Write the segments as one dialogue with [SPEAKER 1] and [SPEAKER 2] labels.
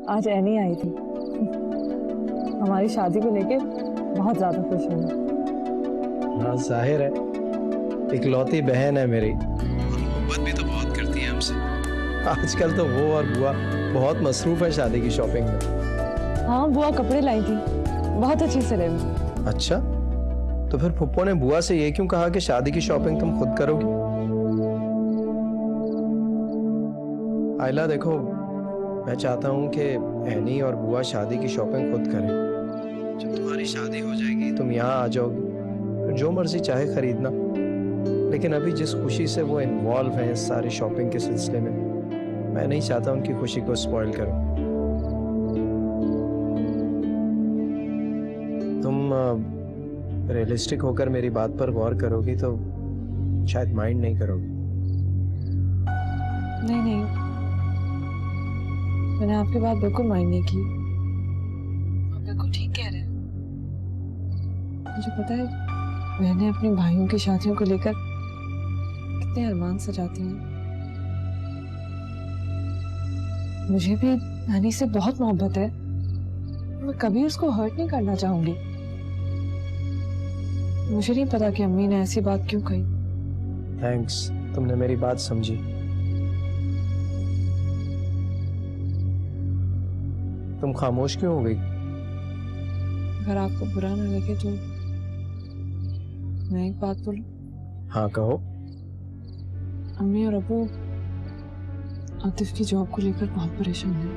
[SPEAKER 1] आज any I थी। हमारी शादी को लेके बहुत ज्यादा खुश है।
[SPEAKER 2] हाँ जाहिर है, इकलौती बहन है मेरी, मोहब्बत भी तो बहुत करती है हमसे। आजकल तो वो और बुआ बहुत मसरूफ है शादी की शॉपिंग में।
[SPEAKER 1] हाँ बुआ कपड़े लाई थी, बहुत अच्छी सिले में।
[SPEAKER 2] अच्छा, तो फिर फुप्पो ने बुआ से ये क्यों कहा कि शादी की शॉपिंग तुम खुद करोगी? आयला देखो, मैं चाहता हूँ कि एनी और बुआ शादी की शॉपिंग खुद करें। जब तुम्हारी शादी हो जाएगी तुम यहाँ आ जाओगी, फिर जो मर्जी चाहे खरीदना। लेकिन अभी जिस खुशी से वो इन्वॉल्व हैं इस सारी शॉपिंग के सिलसिले में, मैं नहीं चाहता उनकी खुशी को स्पॉइल करूं। तुम रियलिस्टिक होकर मेरी बात पर गौर करोगी तो शायद माइंड नहीं करोगी।
[SPEAKER 1] नहीं नहीं, मैंने आपकी बात बिल्कुल माइंड नहीं की। आप बिल्कुल ठीक कह रहे हैं। मुझे पता है मैंने अपने भाइयों की शादियों को लेकर कितने अरमान सजाती हूँ। मुझे भी नानी से बहुत मोहब्बत है, मैं कभी उसको हर्ट नहीं करना चाहूंगी। मुझे नहीं पता कि अम्मी ने ऐसी बात क्यों कही।
[SPEAKER 2] थैंक्स, तुमने मेरी बात समझी। तुम खामोश क्यों हो गई?
[SPEAKER 1] अगर आपको बुरा ना लगे तो मैं एक बात बोलूं?
[SPEAKER 2] हाँ कहो।
[SPEAKER 1] अम्मी और अबू आतिफ की जॉब को लेकर बहुत परेशान हैं।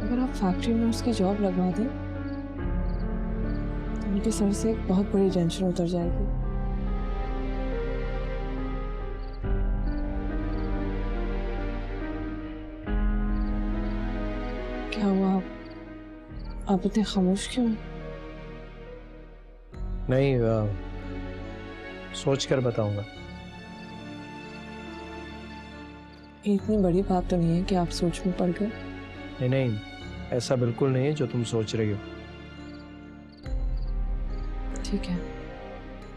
[SPEAKER 1] अगर आप फैक्ट्री में उसकी जॉब लगवा दें तो उनके सर से एक बहुत बड़ी टेंशन उतर जाएगी। क्या हुआ, आप इतने खामोश क्यों हैं?
[SPEAKER 2] नहीं, सोच कर बताऊंगा।
[SPEAKER 1] इतनी बड़ी बात तो नहीं है कि आप सोच में पड़ गए।
[SPEAKER 2] नहीं नहीं, ऐसा बिल्कुल नहीं है जो तुम सोच रही हो।
[SPEAKER 1] ठीक है,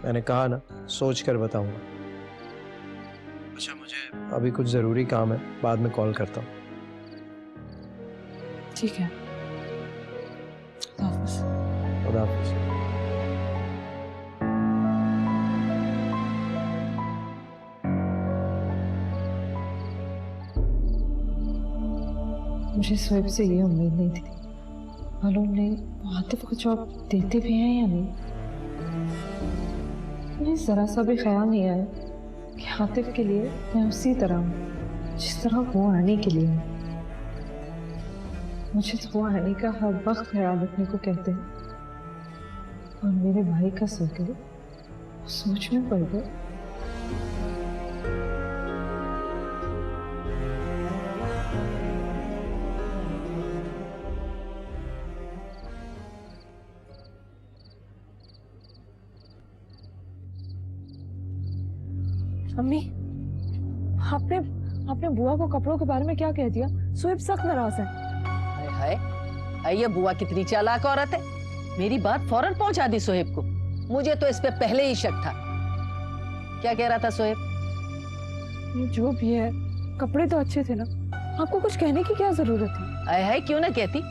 [SPEAKER 2] मैंने कहा ना, सोच कर बताऊंगा। अच्छा, मुझे अभी कुछ जरूरी काम है, बाद में कॉल करता हूँ।
[SPEAKER 1] ठीक है, खुदा हाफिज़।
[SPEAKER 2] खुदा हाफिज़।
[SPEAKER 1] मुझे स्वेब से ये उम्मीद नहीं थी। मालूम नहीं आतिफ को जॉब देते भी हैं या नहीं। मुझे जरा सा भी ख्याल नहीं आया कि आतिफ के लिए मैं उसी तरह हूँ जिस तरह वो आने के लिए है। मुझे तो वो आने का हर वक्त ख्याल रखने को कहते हैं, और मेरे भाई का सर्कल सोच में पड़ गया। अम्मी, आपने आपने बुआ को कपड़ों के बारे में क्या कह दिया? सुहेब सख्त नाराज है।
[SPEAKER 3] हाय हाय, ये बुआ कितनी चालाक औरत है। मेरी बात फौरन पहुंचा दी सुहेब को। मुझे तो इस पे पहले ही शक था। क्या कह रहा था सुहेब?
[SPEAKER 1] ये जो भी है, कपड़े तो अच्छे थे ना, आपको कुछ कहने की क्या जरूरत थी?
[SPEAKER 3] हाय हाय, क्यों ना कहती।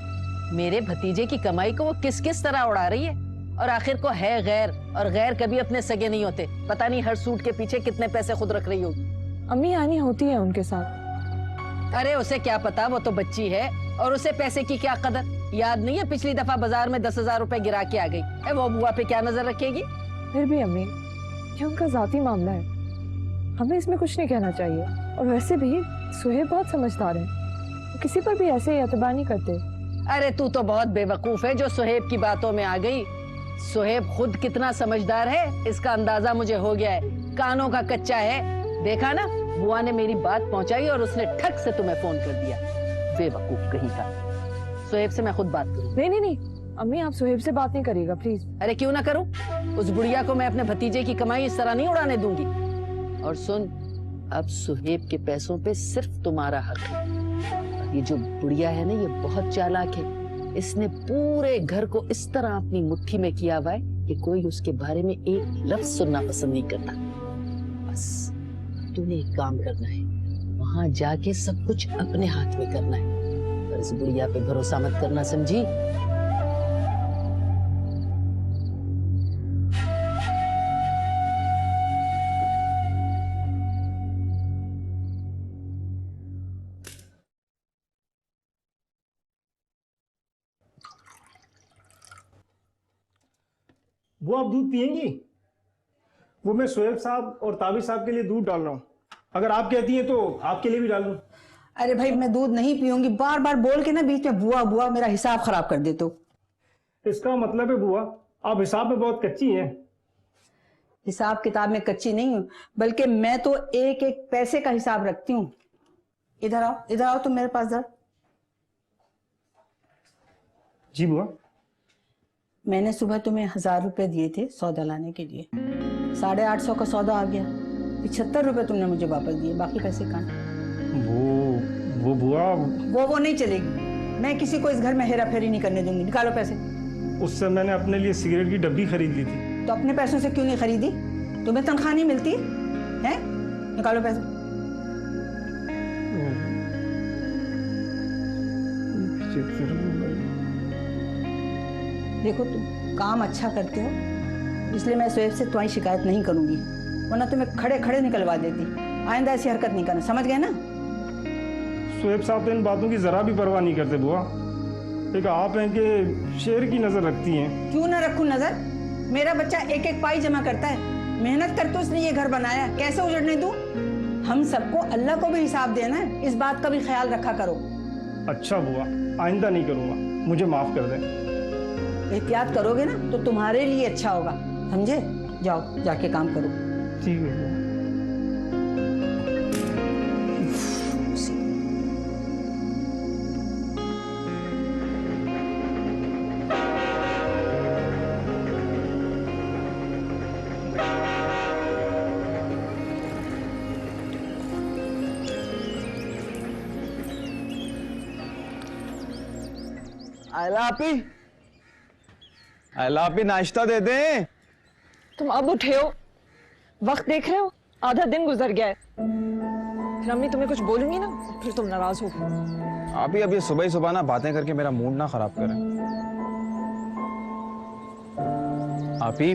[SPEAKER 3] मेरे भतीजे की कमाई को वो किस किस तरह उड़ा रही है। और आखिर को है गैर, और गैर कभी अपने सगे नहीं होते। पता नहीं हर सूट के पीछे कितने पैसे खुद रख रही होगी।
[SPEAKER 1] अम्मी आनी होती है उनके साथ।
[SPEAKER 3] अरे उसे क्या पता, वो तो बच्ची है और उसे पैसे की क्या कदर। याद नहीं है पिछली दफा बाजार में 10,000 रुपए गिरा के आ गई। वो बुआ पे क्या नजर रखेगी?
[SPEAKER 1] फिर भी अम्मी, ये उनका जाती मामला है, हमें इसमें कुछ नहीं कहना चाहिए। और वैसे भी सुहेब बहुत समझदार है, वो किसी पर भी ऐसे एतबार नहीं करते।
[SPEAKER 3] अरे तू तो बहुत बेवकूफ है जो सुहेब की बातों में आ गई। सुहेब खुद कितना समझदार है इसका अंदाजा मुझे हो गया है। कानों का कच्चा है। देखा ना, बुआ ने मेरी बात पहुंचाई और उसने ठक से तुम्हें फोन कर दिया। बेवकूफ कहीं का। सुहेब से मैं खुद बात करूं।
[SPEAKER 1] नहीं नहीं नहीं अम्मी, आप सुहेब से बात नहीं करिएगा प्लीज।
[SPEAKER 3] अरे क्यों ना करूं, उस बुढ़िया को मैं अपने भतीजे की कमाई इस तरह नहीं उड़ाने दूंगी। और सुन, अब सुहेब के पैसों पे सिर्फ तुम्हारा हक है। ये जो बुढ़िया है ना, ये बहुत चालाक है। इसने पूरे घर को इस तरह अपनी मुट्ठी में किया हुआ है कि कोई उसके बारे में एक लफ्ज सुनना पसंद नहीं करता। बस तूने एक काम करना है, वहां जाके सब कुछ अपने हाथ में करना है। पर इस बुढ़िया पे भरोसा मत करना, समझी?
[SPEAKER 4] वो आप दूध पियेंगी? वो मैं शोएब साहब और ताबिर साहब के लिए दूध डाल रहा हूँ। अगर आप कहती हैं तो आपके लिए भी डाल दूँ।
[SPEAKER 5] अरे भाई मैं दूध नहीं पीऊंगी, बार बार बोल के ना बीच में बुआ बुआ मेरा हिसाब खराब कर देते हो।
[SPEAKER 4] इसका मतलब है बुआ आप हिसाब में बहुत कच्ची हैं।
[SPEAKER 5] हिसाब किताब में कच्ची नहीं हूँ, बल्कि मैं तो एक एक पैसे का हिसाब रखती हूँ। इधर आओ तुम मेरे पास जरा।
[SPEAKER 4] जी बुआ।
[SPEAKER 5] मैंने सुबह तुम्हें 1000 रुपए दिए थे सौदा लाने के लिए, 850 का सौदा आ गया, 75 रुपए तुमने मुझे वापस दिए, बाकी पैसे कहाँ?
[SPEAKER 4] वो बुआ
[SPEAKER 5] वो नहीं चलेगी, मैं किसी को इस घर में हेरा फेरी नहीं करने दूंगी। निकालो पैसे।
[SPEAKER 4] उससे मैंने अपने लिए सिगरेट की डब्बी खरीद ली थी।
[SPEAKER 5] तो अपने पैसों से क्यों नहीं खरीदी? तुम्हें तनख्वाह नहीं मिलती है? निकालो पैसे। देखो तुम काम अच्छा करते हो, इसलिए मैं शोएब से तुम्हारी शिकायत नहीं करूंगी, वरना तुम्हें खड़े खड़े निकलवा देती। आइंदा ऐसी हरकत नहीं करना, समझ गए ना?
[SPEAKER 4] शोएब साहब तो इन बातों की जरा भी परवाह नहीं करते बुआ। एक आप हैं कि शेर की नजर रखती हैं।
[SPEAKER 5] क्यों ना रखूं नजर? मेरा बच्चा एक एक पाई जमा करता है, मेहनत करके उसने ये घर बनाया, कैसे उजड़ने दूं? हम सबको अल्लाह को भी हिसाब देना है, इस बात का भी ख्याल रखा करो।
[SPEAKER 4] अच्छा बुआ, आइंदा नहीं करूंगा, मुझे माफ कर दें।
[SPEAKER 5] एहतियात करोगे ना तो तुम्हारे लिए अच्छा होगा, समझे? जाओ जाके काम करो।
[SPEAKER 4] ठीक है बुआ।
[SPEAKER 6] आयला आपी नाश्ता दे दें।
[SPEAKER 1] तुम अब उठे हो, वक्त देख रहे हो, आधा दिन गुजर गया है। फिर अम्मी तुम्हें कुछ बोलूंगी ना, फिर तुम नाराज हो।
[SPEAKER 6] आप ही अब ये सुबह ही सुबह ना बातें करके मेरा मूड ना खराब करें। आप ही,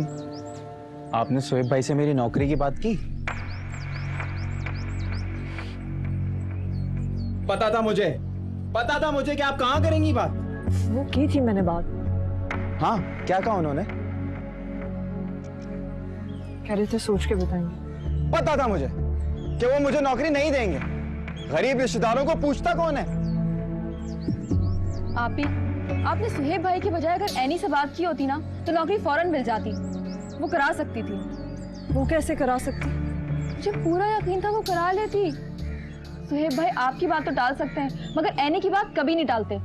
[SPEAKER 6] आपने शोएब भाई से मेरी नौकरी की बात की? पता था मुझे कि आप कहाँ करेंगी बात।
[SPEAKER 1] वो की थी मैंने बात।
[SPEAKER 6] हाँ, क्या कहा उन्होंने?
[SPEAKER 1] कह रहे थे सोच के बताएंगे।
[SPEAKER 6] पता था मुझे कि वो मुझे नौकरी नहीं देंगे। गरीब रिश्तेदारों को पूछता कौन है?
[SPEAKER 7] आपने सुहेब भाई की बजाय अगर एनी से बात की होती ना तो नौकरी फौरन मिल जाती। वो करा सकती थी।
[SPEAKER 1] वो कैसे करा सकती?
[SPEAKER 7] मुझे पूरा यकीन था वो करा लेती। सुहेब भाई आपकी बात तो टाल सकते हैं, मगर एनी की बात कभी नहीं टालते।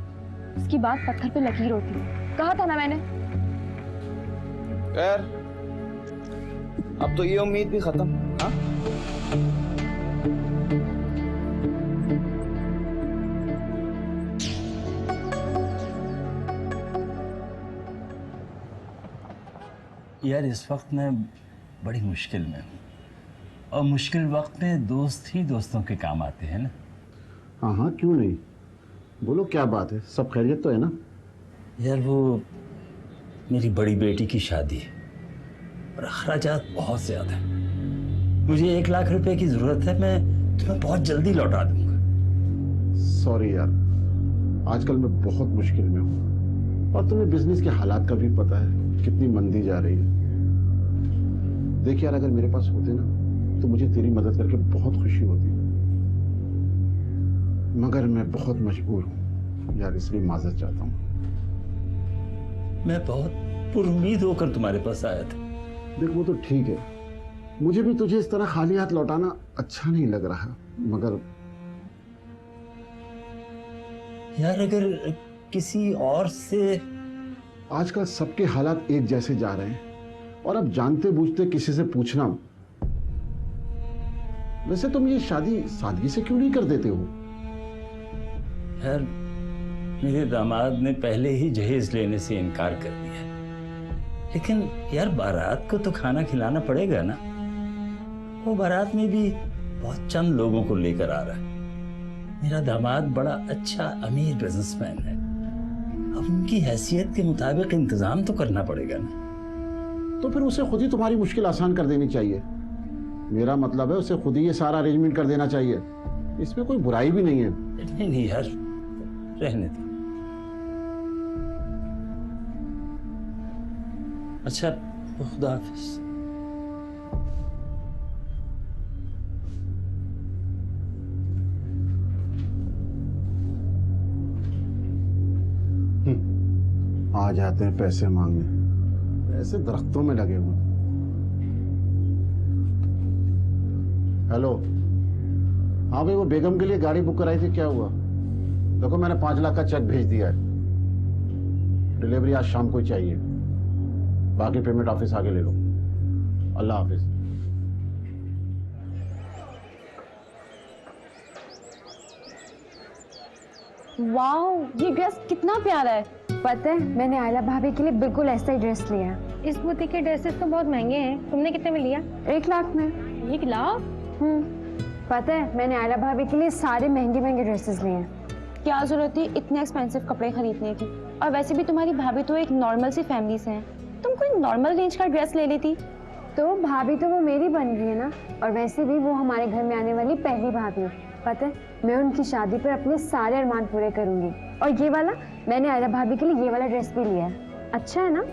[SPEAKER 7] उसकी बात पत्थर पे लकीर होती है, कहा था ना मैंने।
[SPEAKER 6] खैर, अब तो ये उम्मीद भी खत्म। हाँ,
[SPEAKER 8] यार इस वक्त मैं बड़ी मुश्किल में हूँ, और मुश्किल वक्त में दोस्त ही दोस्तों के काम आते हैं ना।
[SPEAKER 9] हाँ हाँ, क्यों नहीं, बोलो क्या बात है, सब खैरियत तो है ना?
[SPEAKER 8] यार वो मेरी बड़ी बेटी की शादी है और अखराजात बहुत ज़्यादा है। मुझे 1 लाख रुपए की ज़रूरत है, मैं तुम्हें बहुत जल्दी लौटा दूंगा।
[SPEAKER 9] सॉरी यार, आजकल मैं बहुत मुश्किल में हूँ, और तुम्हें बिजनेस के हालात का भी पता है, कितनी मंदी जा रही है। देख यार, अगर मेरे पास होते ना तो मुझे तेरी मदद करके बहुत खुशी होती, मगर मैं बहुत मजबूर हूँ यार, इसलिए माजरत चाहता हूँ।
[SPEAKER 8] मैं बहुत पुरुम्मीद होकर तुम्हारे पास आया था।
[SPEAKER 9] देख वो तो ठीक है, मुझे भी तुझे इस तरह खाली हाथ लौटाना अच्छा नहीं लग रहा, मगर
[SPEAKER 8] यार अगर किसी और से,
[SPEAKER 9] आजकल सबके हालात एक जैसे जा रहे हैं, और अब जानते बूझते किसी से पूछना। वैसे तुम ये शादी सादगी से क्यों नहीं कर देते हो?
[SPEAKER 8] यार मेरे दामाद ने पहले ही जहेज लेने से इनकार कर दिया, लेकिन यार बारात को तो खाना खिलाना पड़ेगा ना। वो बारात में भी बहुत चंद लोगों को लेकर आ रहा है, मेरा दामाद बड़ा अच्छा अमीर बिजनेसमैन है, अब उनकी हैसियत के मुताबिक इंतजाम तो करना पड़ेगा ना।
[SPEAKER 9] तो फिर उसे खुद ही तुम्हारी मुश्किल आसान कर देनी चाहिए। मेरा मतलब है उसे खुद ही ये सारा अरेंजमेंट कर देना चाहिए, इसमें कोई बुराई भी नहीं है।
[SPEAKER 8] नहीं नहीं यार, रहने दो। अच्छा, खुदा हाफिज।
[SPEAKER 9] आ जाते हैं पैसे मांगने, ऐसे दरख्तों में लगे हुए। हेलो, हाँ भाई, वो बेगम के लिए गाड़ी बुक कराई थी, क्या हुआ? देखो मैंने 5 लाख का चेक भेज दिया है, डिलीवरी आज शाम को ही चाहिए, बाकी पेमेंट ऑफिस आगे ले लो। अल्लाह हाफिज।
[SPEAKER 7] वाओ, ये ड्रेस कितना प्यारा है।
[SPEAKER 10] पता है, मैंने आयला भाभी के लिए बिल्कुल ऐसा ही ड्रेस लिया है।
[SPEAKER 7] इस बुटीक के ड्रेसेस तो बहुत महंगे हैं, तुमने कितने में लिया?
[SPEAKER 10] 1 लाख में।
[SPEAKER 7] 1 लाख?
[SPEAKER 10] पता है, मैंने आयला भाभी के लिए सारे महंगे महंगे ड्रेसेस लिए हैं।
[SPEAKER 7] क्या जरूरत थी इतने एक्सपेंसिव कपड़े खरीदने की? और वैसे भी तुम्हारी भाभी तो एक नॉर्मल सी फैमिली से है, तुम कोई नॉर्मल रेंज का ड्रेस ले लेती।
[SPEAKER 10] तो भाभी तो वो मेरी बन गई है ना, और वैसे भी वो हमारे घर में आने वाली पहली भाभी है। पता है, मैं उनकी शादी पर अपने सारे अरमान पूरे करूंगी। और ये वाला, मैंने आयला भाभी के लिए ये वाला ड्रेस भी लिया है। अच्छा है ना?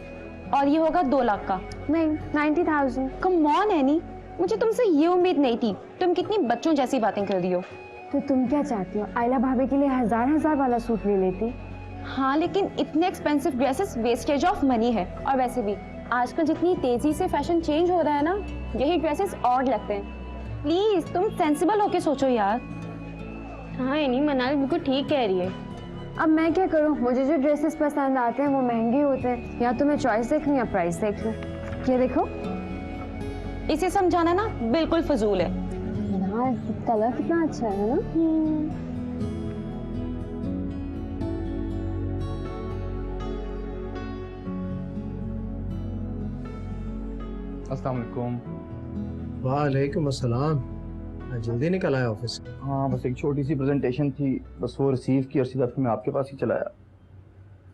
[SPEAKER 7] और ये होगा 2 लाख का?
[SPEAKER 10] नहीं, 90,000।
[SPEAKER 7] कम ऑन एनी, मुझे तुमसे ये उम्मीद नहीं थी। तुम कितनी बच्चों जैसी बातें कर रही हो।
[SPEAKER 10] तो तुम क्या चाहती हो, आयला भाभी के लिए 1000 वाला सूट ले लेती?
[SPEAKER 7] हाँ, लेकिन इतने expensive dresses wastage of money है। और वैसे भी आजकल जितनी तेजी से फैशन चेंज हो रहा है ना, यही ड्रेसेस और लगते हैं। प्लीज तुम सेंसिबल होके सोचो यार। हाँ एनी, मनाली बिल्कुल ठीक कह रही है।
[SPEAKER 10] अब मैं क्या करूं, मुझे जो ड्रेसेस पसंद आते हैं वो महंगे होते हैं। या तो मैं चॉइस देख लूं या प्राइस देख लूं। ये देखो,
[SPEAKER 7] इसे समझाना ना बिल्कुल फजूल है।
[SPEAKER 10] यार कलर कितना अच्छा है ना।
[SPEAKER 6] अस्सलाम वालेकुम।
[SPEAKER 2] वालेकुम अस्सलाम। जल्दी निकल आया ऑफिस से।
[SPEAKER 6] हाँ, बस एक छोटी सी प्रेजेंटेशन थी, बस वो रिसीव की और सीधा फिर मैं आपके पास ही चला आया।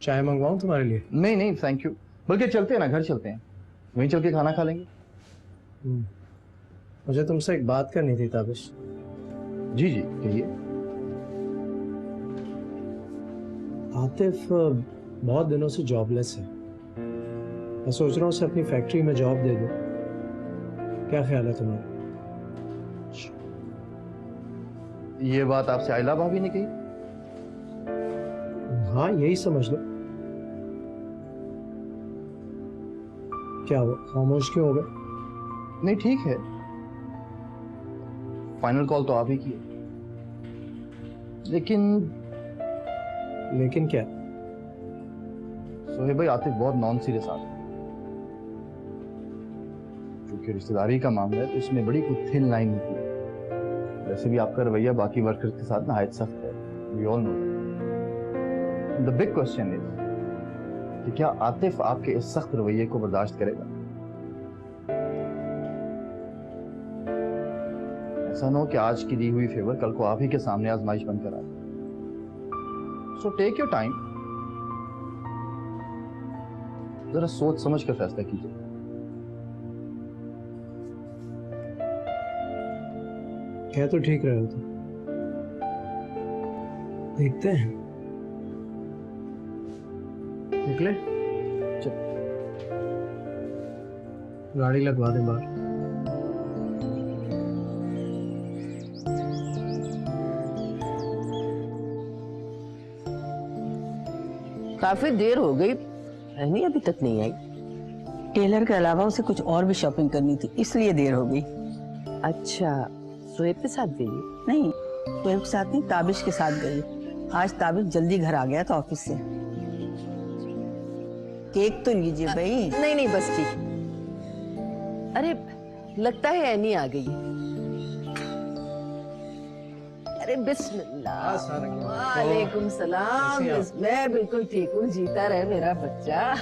[SPEAKER 2] चाय मंगवाऊं तुम्हारे लिए?
[SPEAKER 6] नहीं नहीं थैंक यू, बल्कि चलते हैं ना, घर चलते हैं, वहीं चल के खाना खा लेंगे।
[SPEAKER 2] मुझे तुमसे एक बात करनी थी ताबिश।
[SPEAKER 6] जी जी कहिए।
[SPEAKER 2] आतिफ बहुत दिनों से जॉबलेस है, मैं सोच रहा हूँ उसे अपनी फैक्ट्री में जॉब दे दूँ, क्या ख्याल है तुम्हारा?
[SPEAKER 6] ये बात आपसे आयला भाभी ने कही?
[SPEAKER 2] हाँ, यही समझ लो। क्या वो खामोश क्यों हो गए?
[SPEAKER 6] नहीं ठीक है, फाइनल कॉल तो आप ही की है। लेकिन
[SPEAKER 2] क्या?
[SPEAKER 6] सोहेब भाई, आतिफ बहुत नॉन सीरियस आदमी, क्योंकि रिश्तेदारी का मामला है तो इसमें बड़ी कुछ थिन लाइन होती है। वैसे भी आपका रवैया बाकी वर्कर्स के साथ नहायत सख्त है, we all know. The big question is कि क्या आतिफ आपके इस सख्त रवैये को बर्दाश्त करेगा? ऐसा ना हो कि आज की दी हुई फेवर कल को आप ही के सामने आजमाइश बनकर आ जाए। सो टेक योर टाइम, जरा सोच समझ कर फैसला कीजिए।
[SPEAKER 2] कह तो ठीक रहे हो तुम, देखते हैं। निकले? चल, गाड़ी लगवा दें बाहर।
[SPEAKER 3] काफी देर हो गई, रहनी अभी तक नहीं आई।
[SPEAKER 5] टेलर के अलावा उसे कुछ और भी शॉपिंग करनी थी, इसलिए देर हो गई।
[SPEAKER 3] अच्छा, सोहेब के साथ गई?
[SPEAKER 5] नहीं, सोहेब के साथ नहीं, ताबिश के साथ गई। आज ताबिश जल्दी घर आ गया था ऑफिस से। केक तो लीजिए भाई।
[SPEAKER 3] नहीं नहीं बस ठीक। अरे लगता है एनी आ गई। अरे बिस्मिल्लाह। वालेकुम सलाम। मैं बिल्कुल ठीक हूँ, जीता रहे मेरा बच्चा।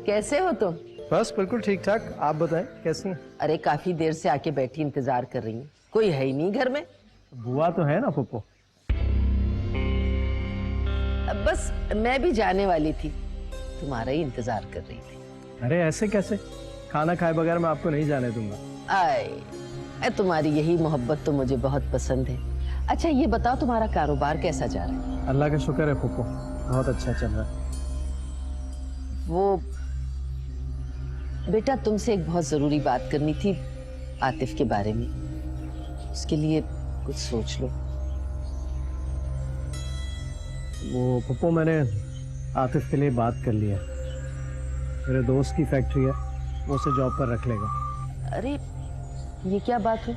[SPEAKER 3] कैसे हो तुम?
[SPEAKER 2] बस बिल्कुल ठीक ठाक, आप बताएं कैसी हैं?
[SPEAKER 3] अरे काफी देर से आके बैठी इंतजार कर रही हूँ, कोई है ही नहीं घर में।
[SPEAKER 4] बुआ तो है ना पप्पो,
[SPEAKER 3] बस मैं भी जाने वाली थी, तुम्हारा ही इंतजार कर रही थी।
[SPEAKER 2] अरे ऐसे कैसे? खाना खाए बगैर मैं आपको नहीं जाने दूंगा।
[SPEAKER 3] आए, तुम्हारी यही मोहब्बत तो मुझे बहुत पसंद है। अच्छा ये बताओ, तुम्हारा कारोबार कैसा जा रहा है?
[SPEAKER 2] अल्लाह का शुक्र है फूफो, बहुत अच्छा चल रहा है।
[SPEAKER 3] वो बेटा, तुमसे एक बहुत जरूरी बात करनी थी आतिफ के बारे में। उसके लिए कुछ सोच लो।
[SPEAKER 2] वो फूफो, मैंने आतिफ के लिए बात कर लिया। मेरे दोस्त की फैक्ट्री है, वो उसे जॉब पर रख लेगा।
[SPEAKER 3] अरे ये क्या बात हुई?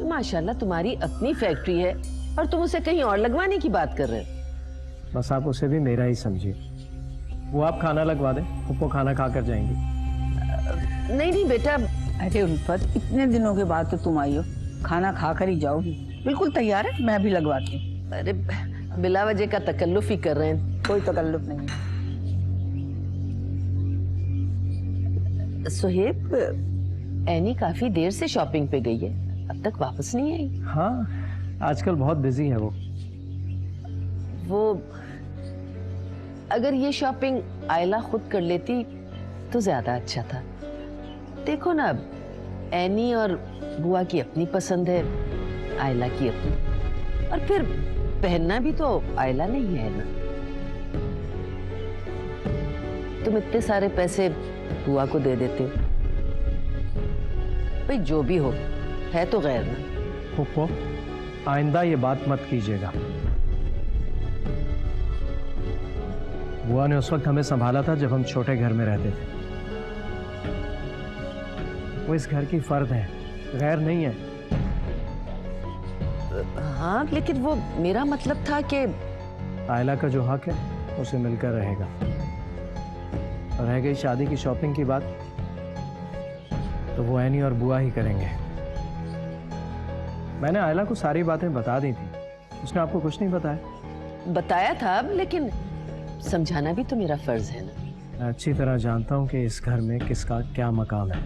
[SPEAKER 3] माशाल्लाह तुम्हारी अपनी फैक्ट्री है और तुम उसे कहीं और लगवाने की बात कर रहे हो।
[SPEAKER 2] बस आप उसे भी मेरा ही समझिए। वो आप खाना लगवा दें, फूफो खाना खा कर जाएंगी।
[SPEAKER 3] नहीं नहीं बेटा।
[SPEAKER 5] अरे उल्फत, इतने दिनों के बाद तो तुम आई हो, खाना खा कर ही जाओगी। बिल्कुल तैयार है, मैं भी लगवाती हूँ।
[SPEAKER 3] अरे बिला वजह का तकल्लुफ ही कर रहे हैं।
[SPEAKER 5] कोई तकल्लुफ नहीं है।
[SPEAKER 3] सुहेब, एनी काफी देर से शॉपिंग पे गई है, अब तक वापस नहीं आई।
[SPEAKER 2] हाँ, आजकल बहुत बिजी है वो।
[SPEAKER 3] अगर ये शॉपिंग आयला खुद कर लेती तो ज्यादा अच्छा था। देखो ना, एनी और बुआ की अपनी पसंद है, आयला की अपनी, और फिर पहनना भी तो आयला नहीं है ना। तुम इतने सारे पैसे बुआ को दे देते हो। भाई जो भी हो, है तो गैर ना।
[SPEAKER 2] फूफो, आइंदा ये बात मत कीजिएगा। बुआ ने उस वक्त हमें संभाला था जब हम छोटे घर में रहते थे। वो इस घर की फर्द है, गैर नहीं है।
[SPEAKER 3] हाँ, लेकिन वो मेरा मतलब था कि
[SPEAKER 2] आयला का जो हक है उसे मिलकर रहेगा। और रह गई शादी की शॉपिंग की बात, तो वो एनी और बुआ ही करेंगे। मैंने आयला को सारी बातें बता दी थी, उसने आपको कुछ नहीं बताया?
[SPEAKER 3] बताया था, लेकिन समझाना भी तो मेरा फर्ज है ना।
[SPEAKER 2] मैं अच्छी तरह जानता हूं कि इस घर में किसका क्या मकाम है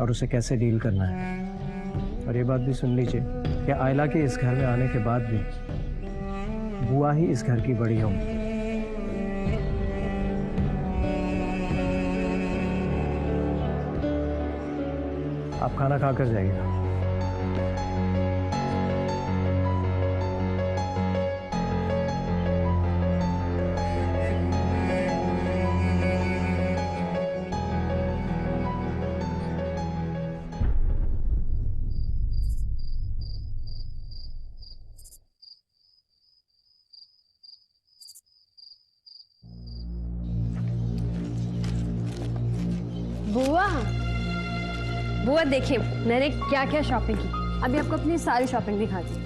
[SPEAKER 2] और उसे कैसे डील करना है। और ये बात भी सुन लीजिए कि आयला के इस घर में आने के बाद भी बुआ ही इस घर की बड़ी होंगी। आप खाना खाकर जाइएगा।
[SPEAKER 10] बुआ, बुआ देखिए मैंने क्या क्या शॉपिंग की। अभी आपको अपनी सारी शॉपिंग दिखाती हूँ।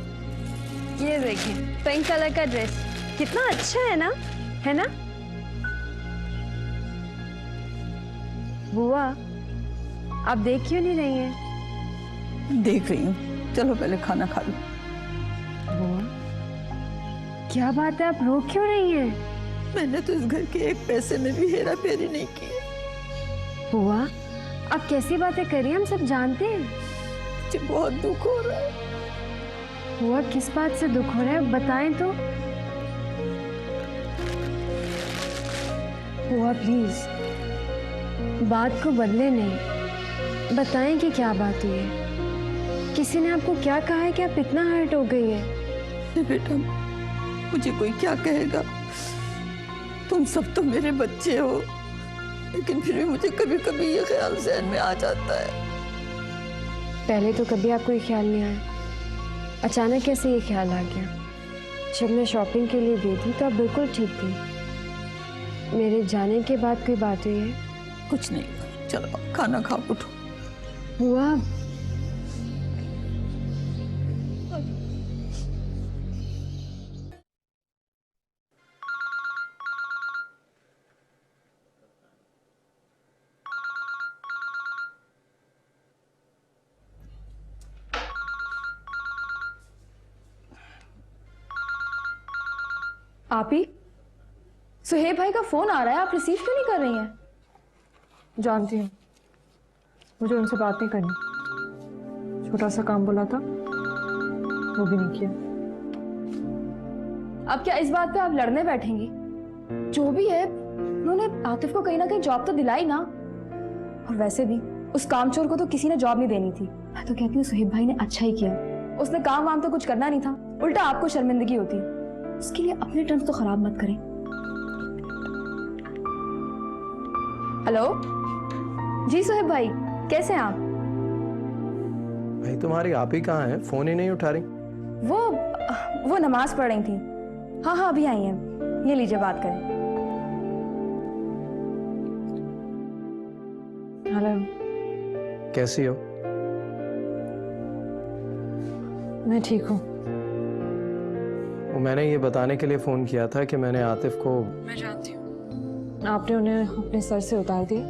[SPEAKER 10] ये देखिए, पिंक कलर का ड्रेस कितना अच्छा है ना, है ना? बुआ, आप देख क्यों नहीं रही हैं?
[SPEAKER 5] देख रही हूँ, चलो पहले खाना खा लो।
[SPEAKER 10] बुआ, क्या बात है, आप रो क्यों रही हैं?
[SPEAKER 5] मैंने तो इस घर के एक पैसे में भी हेरा फेरी नहीं की।
[SPEAKER 10] बुआ, आप कैसी बातें कर रही हैं, हम सब जानते हैं।
[SPEAKER 5] मुझे बहुत दुख हो रहा है।
[SPEAKER 10] बुआ, किस बात से दुख हो रहा है, बताएं तो। बुआ प्लीज, बात को बदले नहीं, बताएं कि क्या बात हुई है। किसी ने आपको क्या कहा है कि आप इतना हर्ट हो गई है?
[SPEAKER 5] बेटा, मुझे कोई क्या कहेगा, तुम सब तो मेरे बच्चे हो, लेकिन फिर भी मुझे कभी कभी ये ख्याल ज़हन में आ जाता है।
[SPEAKER 10] पहले तो कभी आपको ये ख्याल नहीं आया, अचानक कैसे ये ख्याल आ गया? जब मैं शॉपिंग के लिए गई थी तो आप बिल्कुल ठीक थी। मेरे जाने के बाद कोई बात हुई है?
[SPEAKER 5] कुछ नहीं, चलो खाना खा उठो।
[SPEAKER 10] बुआ,
[SPEAKER 7] आप ही? सुहेब भाई का फोन आ रहा है, आप रिसीव क्यों नहीं कर रही हैं?
[SPEAKER 1] जानती हूँ, मुझे उनसे बात नहीं करनी। छोटा सा काम बोला था, वो भी नहीं किया।
[SPEAKER 10] अब क्या इस बात पे आप लड़ने बैठेंगी? जो भी है, उन्होंने आतिफ को कहीं ना कहीं जॉब तो दिलाई ना। और वैसे भी उस कामचोर को तो किसी ने जॉब नहीं देनी थी। मैं तो कहती हूँ सुहेब भाई ने अच्छा ही किया। उसने काम वाम तो कुछ करना नहीं था, उल्टा आपको शर्मिंदगी होती। उसके लिए अपने टर्म्स तो खराब मत करें। हेलो जी सुहेब भाई, कैसे हैं आप?
[SPEAKER 2] भाई तुम्हारी आप ही कहाँ है? फोन ही नहीं उठा रही।
[SPEAKER 10] वो नमाज पढ़ रही थी। हाँ हाँ अभी आई हैं। ये लीजिए बात करें।
[SPEAKER 1] हेलो,
[SPEAKER 2] कैसी हो?
[SPEAKER 1] मैं ठीक हूँ।
[SPEAKER 2] वो मैंने ये बताने के लिए फोन किया था कि मैंने आतिफ को।
[SPEAKER 1] मैं जानती हूँ आपने उन्हें अपने सर से उतार दिया,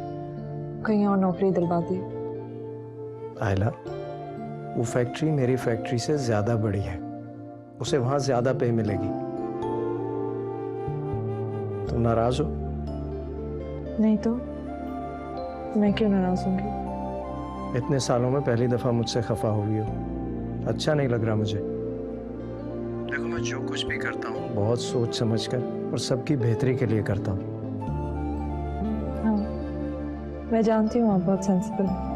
[SPEAKER 1] कहीं और नौकरी दिलवा दी।
[SPEAKER 2] आयला, वो फैक्ट्री मेरी फैक्ट्री से ज्यादा बड़ी है, उसे वहां ज्यादा पे मिलेगी। तुम नाराज हो?
[SPEAKER 1] नहीं तो मैं क्यों नाराज होंगी?
[SPEAKER 2] इतने सालों में पहली दफा मुझसे खफा हुई हो, अच्छा नहीं लग रहा मुझे। देखो मैं जो कुछ भी करता हूँ बहुत सोच समझकर और सबकी बेहतरी के लिए करता हूँ।
[SPEAKER 1] हाँ, मैं जानती हूँ आप बहुत सेंसिबल हैं।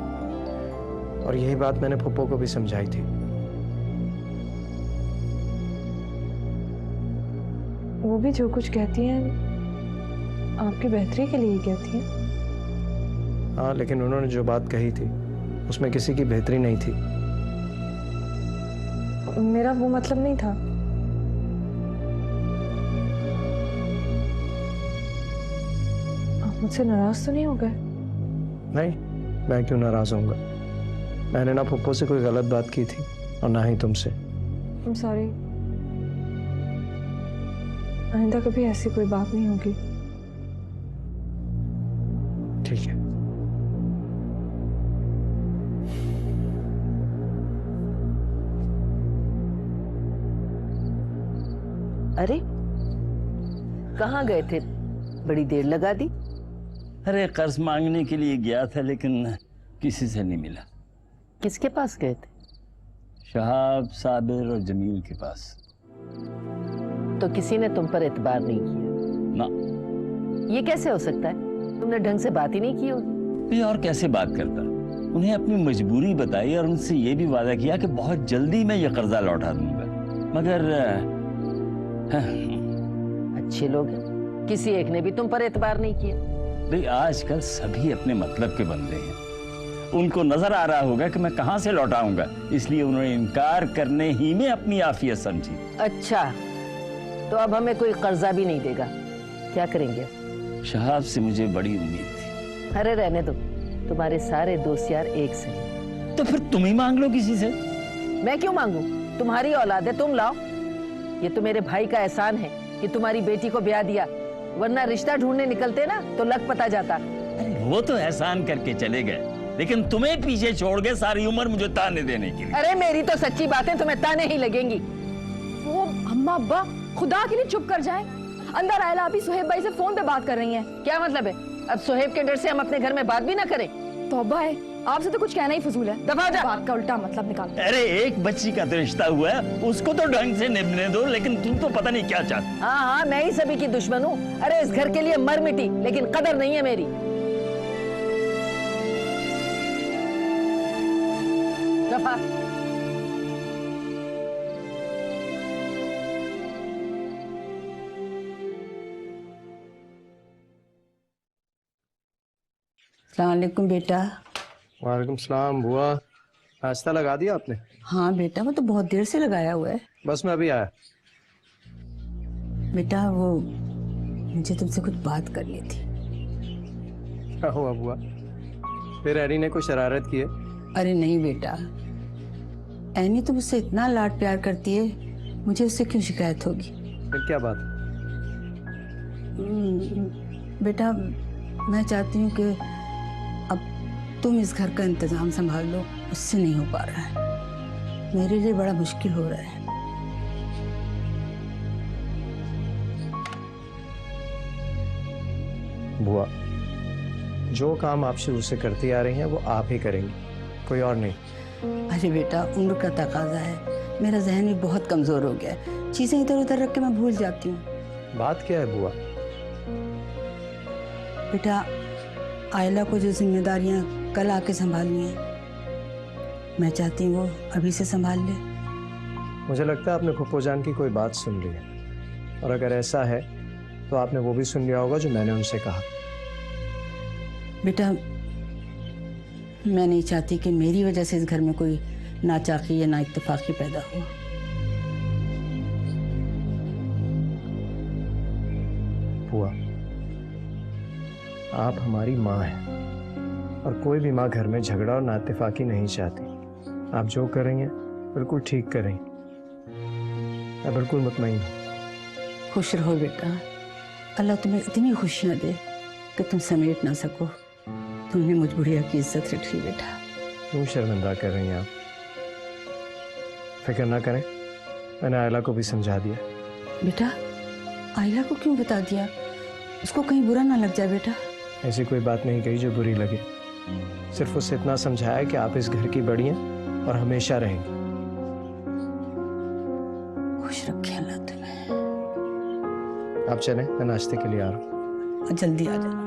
[SPEAKER 2] और यही बात मैंने पप्पो को भी समझाई थी।
[SPEAKER 1] वो भी जो कुछ कहती हैं आपकी बेहतरी के लिए ही कहती हैं।
[SPEAKER 2] हाँ, लेकिन उन्होंने जो बात कही थी उसमें किसी की बेहतरी नहीं थी।
[SPEAKER 1] मेरा वो मतलब नहीं था। आप मुझसे नाराज तो नहीं हो गए?
[SPEAKER 2] नहीं, मैं क्यों नाराज होऊंगा? मैंने ना पप्पो से कोई गलत बात की थी और ना ही तुमसे।
[SPEAKER 1] I'm sorry। आइंदा कभी ऐसी कोई बात नहीं होगी।
[SPEAKER 2] ठीक है।
[SPEAKER 3] अरे कहाँ गए थे? बड़ी देर लगा दी।
[SPEAKER 8] अरे कर्ज मांगने के लिए गया था लेकिन किसी से नहीं मिला।
[SPEAKER 3] किसके पास गए थे?
[SPEAKER 8] शहाब, साबिर और जमील के पास।
[SPEAKER 3] तो किसी ने तुम पर एतबार नहीं किया?
[SPEAKER 8] ना।
[SPEAKER 3] ये कैसे हो सकता है? तुमने ढंग से बात ही नहीं की होगी।
[SPEAKER 8] ये और कैसे बात करता? उन्हें अपनी मजबूरी बताई और उनसे ये भी वादा किया कि बहुत जल्दी मैं ये कर्जा लौटा दूंगा, मगर
[SPEAKER 3] अच्छे लोग हैं, किसी एक ने भी तुम पर एतबार नहीं किया।
[SPEAKER 8] भाई आजकल सभी अपने मतलब के बंदे हैं। उनको नजर आ रहा होगा कि मैं कहां से लौटाऊंगा, इसलिए उन्होंने इनकार करने ही में अपनी आफियत समझी।
[SPEAKER 3] अच्छा, तो अब हमें कोई कर्जा भी नहीं देगा, क्या करेंगे?
[SPEAKER 8] शहाब से मुझे बड़ी उम्मीद थी।
[SPEAKER 3] अरे रहने दो, तुम्हारे सारे दोस्त यार एक से हैं।
[SPEAKER 8] तो फिर तुम ही मांग लो किसी से।
[SPEAKER 3] मैं क्यों मांगू? तुम्हारी औलाद है, तुम लाओ। ये तो मेरे भाई का एहसान है कि तुम्हारी बेटी को ब्याह दिया, वरना रिश्ता ढूंढने निकलते ना तो लग पता जाता।
[SPEAKER 8] अरे वो तो एहसान करके चले गए, लेकिन तुम्हें पीछे छोड़ गए सारी उम्र मुझे ताने देने के लिए।
[SPEAKER 3] अरे मेरी तो सच्ची बातें तुम्हें ताने ही लगेंगी।
[SPEAKER 10] वो अम्मा अब्बा खुदा के लिए चुप कर जाएं। अंदर आयला अभी सुहेब भाई से फोन पे बात कर रही हैं।
[SPEAKER 3] क्या मतलब है? अब सुहेब के डर से हम अपने घर में बात भी ना करें?
[SPEAKER 10] तौबा है, आपसे तो कुछ कहना ही फजूल है।
[SPEAKER 3] दफा जा।
[SPEAKER 10] बात का उल्टा मतलब निकाल।
[SPEAKER 8] अरे एक बच्ची का तो रिश्ता हुआ है, उसको तो ढंग से निभने दो, लेकिन तुम तो पता नहीं क्या चाहती।
[SPEAKER 3] हाँ हाँ, मैं ही सभी की दुश्मन हूँ। अरे इस घर के लिए मर मिटी, लेकिन कदर नहीं है मेरी। दफा।
[SPEAKER 5] अस्सलाम वालेकुम बेटा।
[SPEAKER 2] वालेकुम सलाम। बुआ, नाश्ता लगा दिया आपने?
[SPEAKER 5] हाँ बेटा, वो तो बहुत देर से लगाया हुआ है।
[SPEAKER 2] बस मैं अभी आया।
[SPEAKER 5] बेटा वो मुझे तुमसे कुछ बात करनी थी।
[SPEAKER 2] क्या हुआ बुआ? फिर एनी ने कोई शरारत की है?
[SPEAKER 5] अरे नहीं बेटा, एनी तो मुझसे इतना लाड प्यार करती है, मुझे उससे क्यों शिकायत होगी?
[SPEAKER 2] फिर क्या बात?
[SPEAKER 5] बेटा मैं चाहती हूँ कि अब तुम इस घर का इंतजाम संभाल लो। उससे नहीं हो पा रहा है, मेरे लिए बड़ा मुश्किल हो रहा है।
[SPEAKER 2] बुआ, जो काम आप शुरू से करती आ रही हैं वो आप ही करेंगी, कोई और नहीं।
[SPEAKER 5] अरे बेटा उम्र का तकाजा है, मेरा जहन भी बहुत कमजोर हो गया है। चीजें इधर उधर रख के मैं भूल जाती हूँ।
[SPEAKER 2] बात क्या है बुआ?
[SPEAKER 5] बेटा, आयला को जो जिम्मेदारियां कल आके संभालनी है, मैं चाहती हूँ वो अभी से संभाल ले।
[SPEAKER 2] मुझे लगता है आपने फुप्पो जान की कोई बात सुन ली है, और अगर ऐसा है तो आपने वो भी सुन लिया होगा जो मैंने उनसे कहा।
[SPEAKER 5] बेटा, मैं नहीं चाहती कि मेरी वजह से इस घर में कोई नाचाकी या नाइत्तेफाकी पैदा हो।
[SPEAKER 2] बुआ, आप हमारी माँ हैं, और कोई भी माँ घर में झगड़ा और नाइत्तेफाकी नहीं चाहती। आप जो करेंगे बिल्कुल ठीक करेंगे, मैं बिल्कुल मुतमईन हूँ।
[SPEAKER 5] खुश रहो बेटा, अल्लाह तुम्हें इतनी खुशियाँ दे कि तुम समेट ना सको। तुमने मुझ बुढ़िया की इज्जत रखी बेटा।
[SPEAKER 2] क्यों शर्मिंदा कर रही हैं आप? फिक्र ना करें, मैंने आयला को भी समझा दिया।
[SPEAKER 5] बेटा, आयला को क्यों बता दिया? उसको कहीं बुरा ना लग जाए बेटा।
[SPEAKER 2] ऐसी कोई बात नहीं कही जो बुरी लगे, सिर्फ उससे इतना समझाया कि आप इस घर की बड़ी हैं और हमेशा रहेंगी।
[SPEAKER 5] खुश रखे अल्लाह तुम्हें।
[SPEAKER 2] आप चलें, मैं नाश्ते के लिए आ रहा हूँ।
[SPEAKER 5] और जल्दी आ जाना।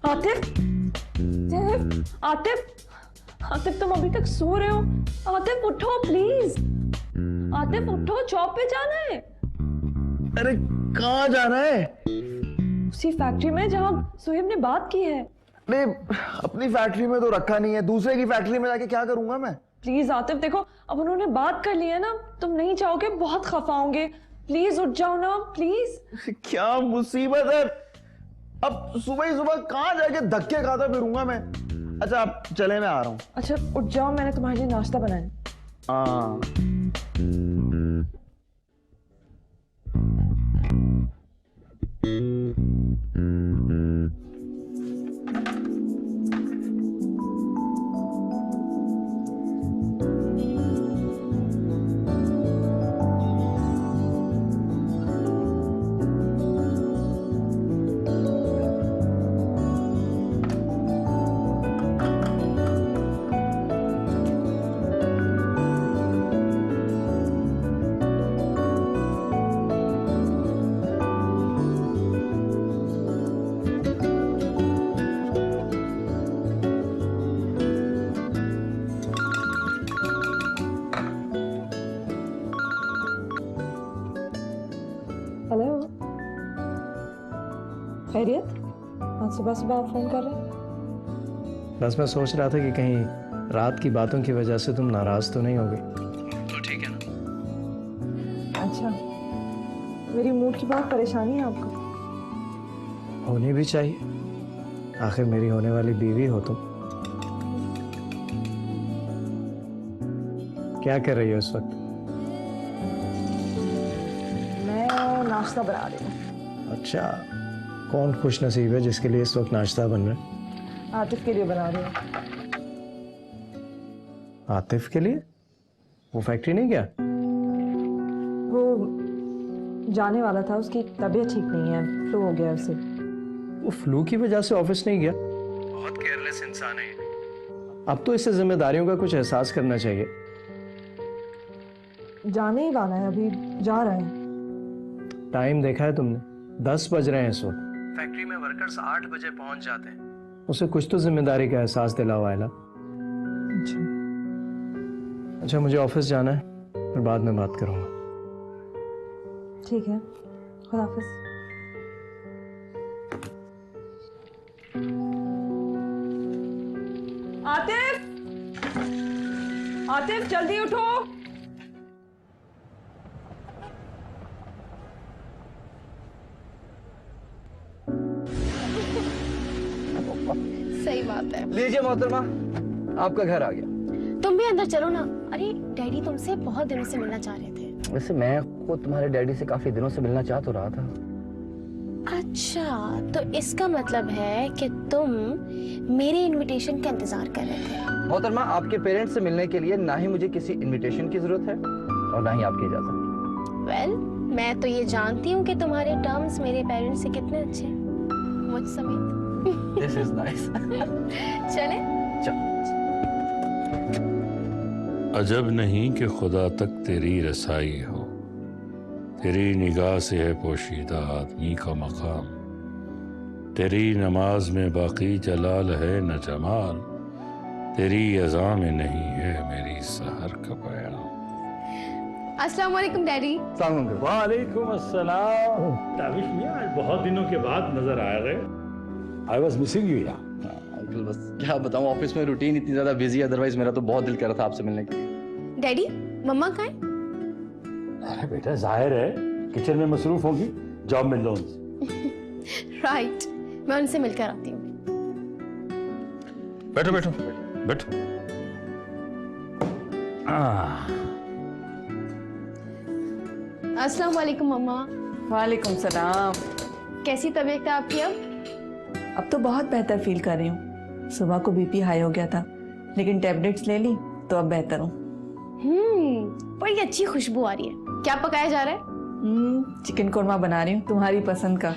[SPEAKER 1] आतिफ, आतिफ, आतिफ, तुम अभी तक सो रहे हो? आतिफ उठो प्लीज। आतिफ उठो, जॉब पे जाना है।
[SPEAKER 6] अरे कहाँ जाना है?
[SPEAKER 1] उसी फैक्ट्री में जहाँ सोहेब ने बात की है।
[SPEAKER 6] नहीं, अपनी फैक्ट्री में तो रखा नहीं है, दूसरे की फैक्ट्री में जाके क्या करूंगा मैं?
[SPEAKER 1] प्लीज आतिफ, देखो अब उन्होंने बात कर ली है ना, तुम नहीं चाहोगे, बहुत खफा होंगे। प्लीज उठ जाओ ना, प्लीज।
[SPEAKER 6] क्या मुसीबत है, अब सुबह ही सुबह कहाँ जाके धक्के खाता फिरूंगा मैं? अच्छा आप चले, मैं आ रहा हूँ।
[SPEAKER 1] अच्छा उठ जाओ, मैंने तुम्हारे लिए नाश्ता बनाया।
[SPEAKER 6] हाँ
[SPEAKER 1] हेलो, खैरियत? आज सुबह सुबह आप फोन कर रहे हैं?
[SPEAKER 2] बस मैं सोच रहा था कि कहीं रात की बातों की वजह से तुम नाराज तो नहीं होगे। तो ठीक है ना?
[SPEAKER 1] अच्छा, मेरी मूड की बहुत परेशानी है आपको?
[SPEAKER 2] होनी भी चाहिए, आखिर मेरी होने वाली बीवी हो तुम। क्या कर रही हो इस वक्त?
[SPEAKER 1] नाश्ता बना रही हूँ।
[SPEAKER 2] अच्छा, कौन खुश नसीब है जिसके लिए इस वक्त नाश्ता बन रहा है?
[SPEAKER 1] आतिफ के लिए बना रही हूँ।
[SPEAKER 2] आतिफ के लिए? वो फैक्ट्री नहीं गया?
[SPEAKER 1] वो जाने वाला था, उसकी तबीयत ठीक नहीं है, फ्लू हो गया उसे।
[SPEAKER 2] वो फ्लू की वजह से ऑफिस नहीं गया? बहुत केयरलेस इंसान है। अब तो इसे जिम्मेदारियों का कुछ एहसास करना चाहिए।
[SPEAKER 1] जाने ही वाला है, अभी जा रहा है।
[SPEAKER 2] टाइम देखा है तुमने? 10 बज रहे हैं इस वक्त। फैक्ट्री में वर्कर्स 8 बजे पहुंच जाते हैं। उसे कुछ तो जिम्मेदारी का एहसास दिलाओ आयला। अच्छा, मुझे ऑफिस जाना है, फिर बाद में बात करूंगा।
[SPEAKER 1] ठीक है, खुदा हाफिज। आतिफ, आतिफ जल्दी उठो।
[SPEAKER 10] सही बात है।
[SPEAKER 6] लीजिए मोहतरमा, आपका घर आ गया।
[SPEAKER 10] तुम भी अंदर चलो ना। अरे डैडी तुमसे बहुत दिनों से मिलना चाह रहे थे।
[SPEAKER 6] वैसे मैं खुद तुम्हारे डैडी से काफी दिनों से मिलना चाह तो रहा था।
[SPEAKER 10] अच्छा, तो इसका मतलब है कि तुम मेरे इनविटेशन का इंतजार कर रहे थे।
[SPEAKER 6] मोहतरमा, आपके पेरेंट्स से मिलने के लिए ना ही मुझे किसी इनविटेशन की जरूरत है और ना ही आपकी इजाजत।
[SPEAKER 11] वेल, मैं तो ये जानती हूँ कि तुम्हारे टर्म्स मेरे पेरेंट्स से कितने अच्छे हैं, मुझ समेत।
[SPEAKER 6] This is nice.
[SPEAKER 11] चले।
[SPEAKER 12] अजब नहीं कि खुदा तक तेरी रसाई हो, तेरी निगाह से है पोशीदा आदमी का मकाम, तेरी नमाज में बाकी जलाल है न जमाल, तेरी अज़ा में नहीं है मेरी सहर का पैगाम।
[SPEAKER 11] अस्सलाम वालेकुम डैडी।
[SPEAKER 8] वालेकुम अस्सलाम। ताबिश मियां, आज बहुत दिनों के बाद नजर आ गए। आई वाज मिसिंग यू यार।
[SPEAKER 6] अंकल बस क्या बताऊं, ऑफिस में रूटीन इतनी ज्यादा बिजी है, अदरवाइज मेरा तो बहुत दिल कर रहा था आपसे मिलने के लिए।
[SPEAKER 11] डैडी, मम्मा कहाँ है?
[SPEAKER 8] अरे बेटा, जाहिर है किचन में मसरूफ होगी जॉब में लो उनसे।
[SPEAKER 11] राइट, मैं उनसे मिलकर आती हूँ।
[SPEAKER 12] बैठो बैठो बैठो।
[SPEAKER 11] अस्सलाम वालेकुम मम्मा।
[SPEAKER 5] वालेकुम सलाम।
[SPEAKER 11] कैसी तबीयत है आपकी अब?
[SPEAKER 5] अब तो बहुत बेहतर फील कर रही हूँ। सुबह को बीपी हाई हो गया था, लेकिन टैबलेट्स ले ली तो अब बेहतर हूँ।
[SPEAKER 11] बड़ी अच्छी खुशबू आ रही है। क्या पकाया जा रहा है?
[SPEAKER 5] चिकन कोरमा बना रही हूँ, तुम्हारी पसंद का।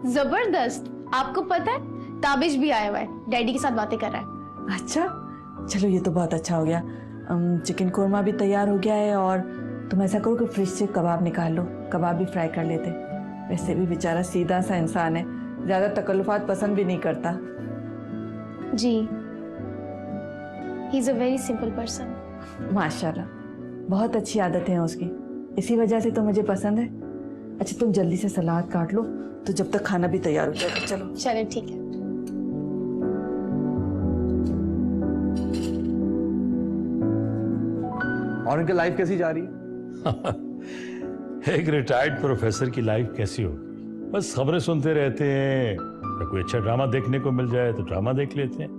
[SPEAKER 11] जबरदस्त। आपको पता है, ताबिश भी आया हुआ है, डैडी के साथ बातें कर रहा है।
[SPEAKER 5] अच्छा, चलो ये तो बहुत अच्छा हो गया। चिकन कोरमा भी तैयार हो गया है, और तुम ऐसा करो कि फ्रिज से कबाब निकाल लो, कबाब भी फ्राई कर लेते। वैसे भी बेचारा सीधा सा इंसान है, ज्यादा तकल्लुफात पसंद भी नहीं करता।
[SPEAKER 11] जी, he is a very simple person.
[SPEAKER 5] माशाल्लाह, बहुत अच्छी आदतें हैं उसकी, इसी वजह से तो मुझे पसंद है। अच्छा, तुम जल्दी से सलाद काट लो, तो जब तक खाना भी तैयार हो जाएगा। चलो
[SPEAKER 11] चले, ठीक है।
[SPEAKER 6] और उनकी लाइफ कैसी जा रही है?
[SPEAKER 8] एक रिटायर्ड प्रोफेसर की लाइफ कैसी होगी? बस खबरें सुनते रहते हैं, या कोई अच्छा ड्रामा देखने को मिल जाए तो ड्रामा देख लेते हैं,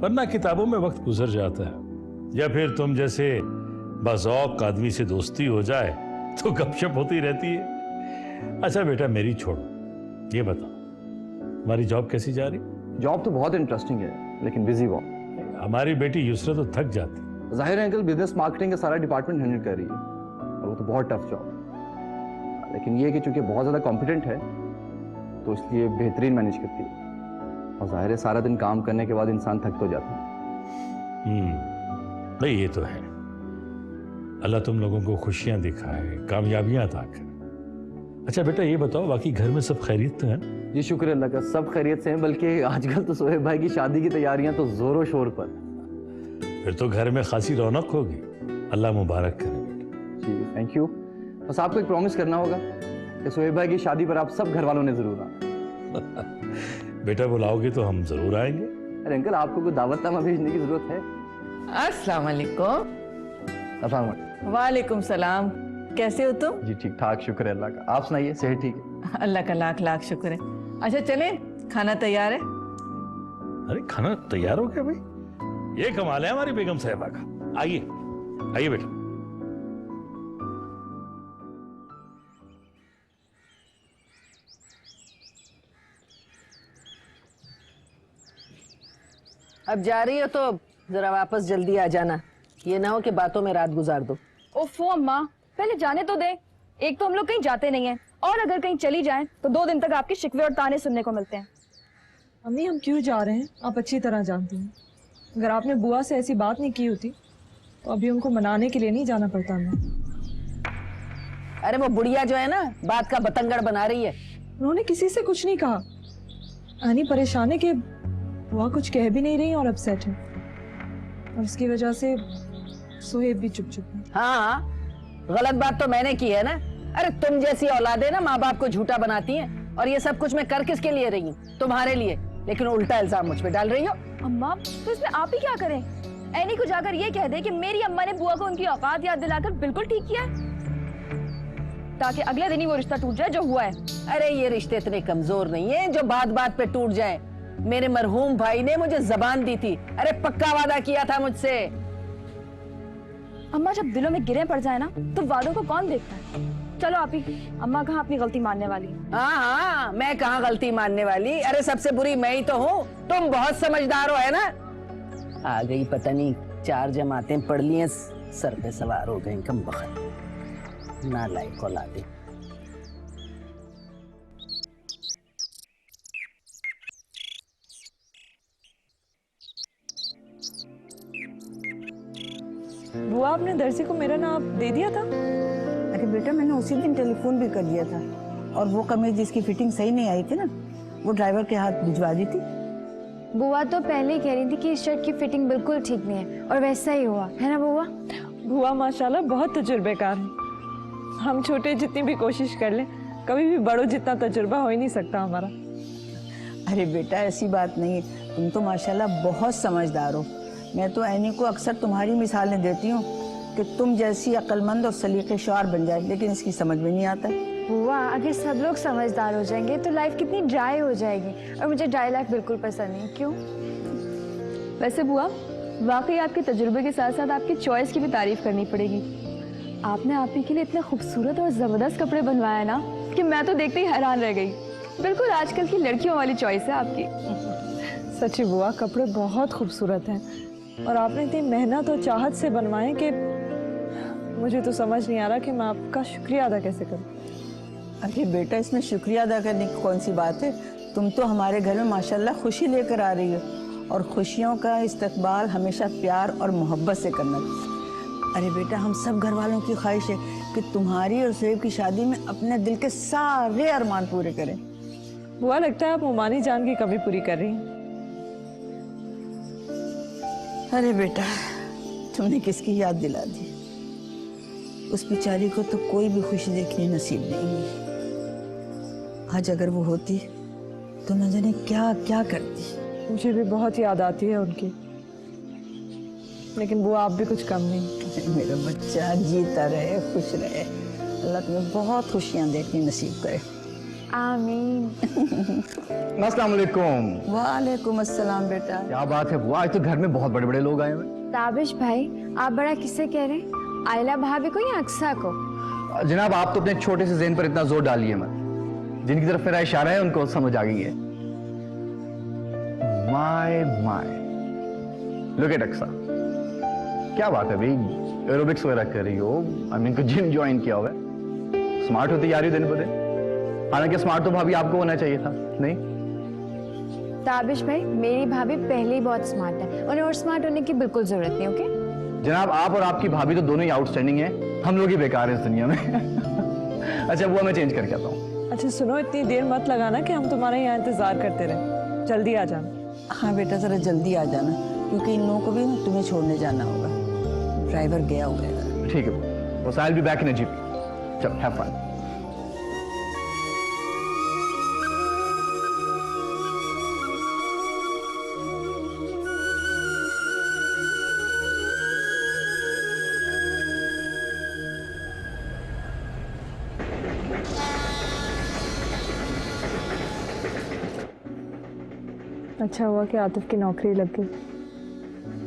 [SPEAKER 8] वरना किताबों में वक्त गुजर जाता है, या फिर तुम जैसे बाज़ौक़ आदमी से दोस्ती हो जाए तो गपशप होती रहती है। अच्छा बेटा, मेरी छोड़ो, ये बताओ हमारी जॉब कैसी जा रही?
[SPEAKER 6] जॉब तो बहुत इंटरेस्टिंग है, लेकिन बिजी बहुत।
[SPEAKER 8] हमारी बेटी यूसरा तो थक जाती।
[SPEAKER 6] जाहिर है अंकल, बिजनेस मार्केटिंग का सारा डिपार्टमेंट हैंडल कर रही है, और वो तो बहुत टफ जॉब है। लेकिन ये कि चूंकि बहुत ज़्यादा कॉम्पिटेंट है, तो इसलिए बेहतरीन मैनेज करती है। और जाहिर है सारा दिन काम करने के बाद इंसान थक तो जाता है।
[SPEAKER 8] भाई ये तो है, अल्लाह तुम लोगों को खुशियां दिखाए, कामयाबियां अता करे। अच्छा बेटा, ये बताओ बाकी घर में सब खैरियत तो है?
[SPEAKER 6] जी शुक्र अल्लाह का, सब खैरियत से हैं। बल्कि आजकल तो सोहेब भाई की शादी की तैयारियां तो जोरों शोर पर।
[SPEAKER 8] फिर तो घर में खासी रौनक होगी। अल्लाह मुबारक करे बेटा।
[SPEAKER 6] जी थैंक यू। बस आपको एक प्रॉमिस करना होगा कि सोहेब भाई की शादी पर आप सब घर वालों ने जरूर आना।
[SPEAKER 8] बेटा बुलाओगे तो हम जरूर आएंगे।
[SPEAKER 6] अरे अंकल, आपको कोई दावतनामा भेजने की जरूरत है?
[SPEAKER 5] अस्सलाम वालेकुम। वालेकुम सलाम। कैसे हो तुम?
[SPEAKER 6] जी ठीक ठाक, शुक्र है अल्लाह का। आप सुनाइए, सेहत ठीक है?
[SPEAKER 5] अल्लाह का लाख लाख शुक्र है। अच्छा चले, खाना तैयार है?
[SPEAKER 8] अरे खाना तैयार हो गया भाई? ये कमाल है हमारी बेगम साहिबा का। आइए आइए बेटा।
[SPEAKER 3] अब जा रही हो तो जरा वापस जल्दी आ जाना, ये ना हो कि बातों में रात गुजार दो।
[SPEAKER 10] ओफो अम्मा, पहले जाने तो दे। एक तो हम लोग कहीं जाते नहीं हैं, और अगर कहीं चली जाएं तो 2 दिन तक आपके शिकवे और ताने सुनने को मिलते हैं।
[SPEAKER 1] अम्मी, हम क्यों जा रहे हैं आप अच्छी तरह जानती हैं। अगर आपने बुआ से ऐसी बात नहीं की होती तो अभी उनको मनाने के लिए नहीं जाना पड़ता हमें।
[SPEAKER 3] अरे वो बुढ़िया जो है ना, बात का बतंगड़ बना रही है।
[SPEAKER 1] उन्होंने किसी से कुछ नहीं कहा। आनी परेशान है कि बुआ कुछ कह भी नहीं रही और अपसेट है, और इसकी वजह से सोहेब भी चुप चुप है।
[SPEAKER 3] हाँ, गलत बात तो मैंने की है ना। अरे तुम जैसी औलादें ना माँ बाप को झूठा बनाती हैं, और ये सब कुछ मैं कर किसके लिए रही हूँ? तुम्हारे लिए। लेकिन उल्टा इल्जाम मुझ पे डाल रही हो।
[SPEAKER 10] अम्मा, तो इसमें आप ही क्या करें? एनी को जाकर ये कह दे कि मेरी अम्मा ने बुआ को उनकी औकात याद दिलाकर बिल्कुल ठीक किया है, ताकि अगले दिन ही वो रिश्ता टूट जाए जो हुआ है।
[SPEAKER 3] अरे ये रिश्ते इतने कमजोर नहीं है जो बात बात पे टूट जाए। मेरे मरहूम भाई ने मुझे जबान दी थी, अरे पक्का वादा किया था मुझसे।
[SPEAKER 10] अम्मा, जब दिलों में गिरे पड़ जाए ना तो वादों को कौन देखता है? चलो आप ही, अम्मा कहाँ अपनी गलती मानने वाली?
[SPEAKER 3] हाँ, मैं कहाँ गलती मानने वाली? अरे सबसे बुरी मैं ही तो हूँ। तुम बहुत समझदार हो, है ना? आ गई पता नहीं 4 जमातें पढ़ ली हैं, सर पे सवार हो गए कम वक्त। नालायक औलादे।
[SPEAKER 5] बुआ, आपने दर्जी को मेरा नाप दे दिया था?
[SPEAKER 3] अरे बेटा, मैंने उसी दिन टेलीफोन भी कर लिया था, और वो कमीज जिसकी फिटिंग सही नहीं आई थी ना, वो ड्राइवर के हाथ भिजवा दी थी।
[SPEAKER 10] बुआ तो पहले ही कह रही थी कि इस शर्ट की फिटिंग बिल्कुल ठीक नहीं है, और वैसा ही हुआ है ना बुआ?
[SPEAKER 5] बुआ माशाल्लाह बहुत तजुर्बेकार है। हम छोटे जितनी भी कोशिश कर लें, कभी भी बड़ों जितना तजुर्बा हो ही नहीं सकता हमारा।
[SPEAKER 3] अरे बेटा, ऐसी बात नहीं है, तुम तो माशाल्लाह बहुत समझदार हो। मैं तो ऐनी को अक्सर तुम्हारी मिसालें देती हूँ कि तुम जैसी अक्लमंद और सलीकेशार बन जाए, लेकिन इसकी समझ में नहीं आता।
[SPEAKER 10] बुआ, अगर सब लोग समझदार हो जाएंगे तो लाइफ कितनी ड्राई हो जाएगी, और मुझे ड्राई लाइफ बिल्कुल पसंद नहीं। क्यों?
[SPEAKER 13] वैसे बुआ, वाकई आपके तजुर्बे के साथ साथ आपकी चॉइस की भी तारीफ करनी पड़ेगी। आपने आप ही के लिए इतने खूबसूरत और ज़बरदस्त कपड़े बनवाए ना कि मैं तो देखते ही हैरान रह गई। बिल्कुल आजकल की लड़कियों वाली चॉइस है आपकी।
[SPEAKER 5] सच्ची बुआ, कपड़े बहुत खूबसूरत हैं, और आपने इतनी मेहनत और चाहत से बनवाए कि मुझे तो समझ नहीं आ रहा कि मैं आपका शुक्रिया अदा कैसे करूं।
[SPEAKER 3] अरे बेटा, इसमें शुक्रिया अदा करने की कौन सी बात है? तुम तो हमारे घर में माशाल्लाह खुशी लेकर आ रही हो, और खुशियों का इस्तकबाल हमेशा प्यार और मोहब्बत से करना चाहिए। अरे बेटा, हम सब घर वालों की ख्वाहिश है कि तुम्हारी और सुहेब की शादी में अपने दिल के सारे अरमान पूरे करें।
[SPEAKER 5] बुआ, लगता है आप मोमानी जान की कमी पूरी कर रही हैं।
[SPEAKER 3] अरे बेटा, तुमने किसकी याद दिला दी। उस बेचारी को तो कोई भी खुशी देखनी नसीब नहीं हुई। आज अगर वो होती तो न जाने क्या क्या करती।
[SPEAKER 5] मुझे भी बहुत याद आती है उनकी, लेकिन बुआ आप भी कुछ कम नहीं।
[SPEAKER 3] मेरा बच्चा जीता रहे, खुश रहे। अल्लाह तुम्हें बहुत खुशियां देखनी नसीब करे।
[SPEAKER 10] आमीन।
[SPEAKER 6] अस्सलाम वालेकुम।
[SPEAKER 3] वालेकुम अस्सलाम बेटा।
[SPEAKER 6] क्या बात है बुआ, आज तो घर में बहुत बड़े बड़े लोग आए हुए।
[SPEAKER 10] ताबिश भाई, आप बड़ा किससे कह रहे हैं? आयला भाभी को या अक्सा को?
[SPEAKER 6] जनाब, आप तो अपने छोटे से ज़हन पर इतना जोर डालिए मत। जिनकी तरफ मेरा इशारा है उनको समझ आ गई है। माय लुक एट अक्सा, क्या बात है भाई, एरोबिक्स वगैरह कर रही हो, आई मीन जिम ज्वाइन किया हुआ है, स्मार्ट होती जा रही हो दिन ब दिन। हालांकि स्मार्ट तो भाभी आपको होना चाहिए था, नहीं?
[SPEAKER 10] ताबिश भाई, मेरी भाभी पहले ही बहुत स्मार्ट है, उन्हें और स्मार्ट होने की बिल्कुल जरूरत नहीं। ओके
[SPEAKER 6] जनाब, आप और आपकी भाभी तो दोनों ही आउटस्टैंडिंग हैं, हम लोग ही बेकार हैं इस दुनिया में। अच्छा बुआ, मैं चेंज करके आता हूँ।
[SPEAKER 5] अच्छा सुनो, इतनी देर मत लगाना कि हम तुम्हारे यहाँ इंतजार करते रहे, जल्दी आ जाना।
[SPEAKER 3] हाँ बेटा, जरा जल्दी आ जाना, क्योंकि इन लोगों को भी तुम्हें छोड़ने जाना होगा। ड्राइवर गया हुआ है।
[SPEAKER 6] ठीक है, बस I will be back in a jeep. चलो, हैव फन।
[SPEAKER 5] अच्छा हुआ कि आतिफ की नौकरी लग गई,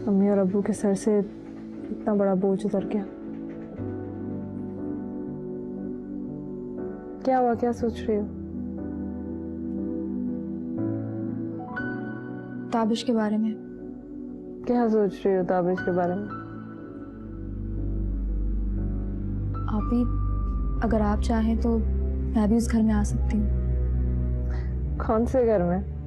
[SPEAKER 5] अम्मी और अब्बू के सर से इतना बड़ा बोझ उतर गया। क्या हुआ, क्या सोच रही हो?
[SPEAKER 10] ताबिश के बारे में।
[SPEAKER 5] क्या सोच रही हो ताबिश के बारे में?
[SPEAKER 10] आप ही, अगर आप चाहें तो मैं भी उस घर में आ सकती हूँ।
[SPEAKER 5] कौन से घर में?